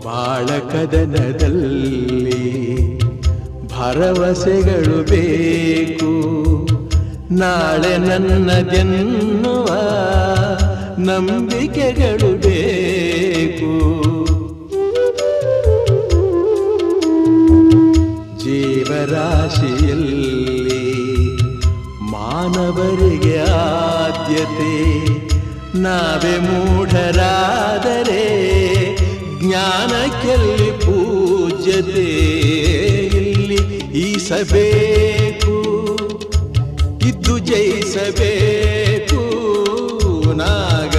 ಬಾಳ ಕದನದಲ್ಲಿ ಭರವಸೆಗಳು ಬೇಕು, ನಾಳೆ ನನ್ನದೆನ್ನುವ ನಂಬಿಕೆಗಳು ಬೇಕು. ಜೀವರಾಶಿಯಲ್ಲಿ ಮಾನವರಿಗೆ ಆದ್ಯತೆ, ನಾವೇ ಮೂಢರಾದರೆ ಜ್ಞಾನಕ್ಕೆಲ್ಲಿ ಪೂಜ್ಯತೆ. ಇಲ್ಲಿ ಈಸಬೇಕು, ಇದ್ದು ಜಯಿಸಬೇಕು, ನಾಗ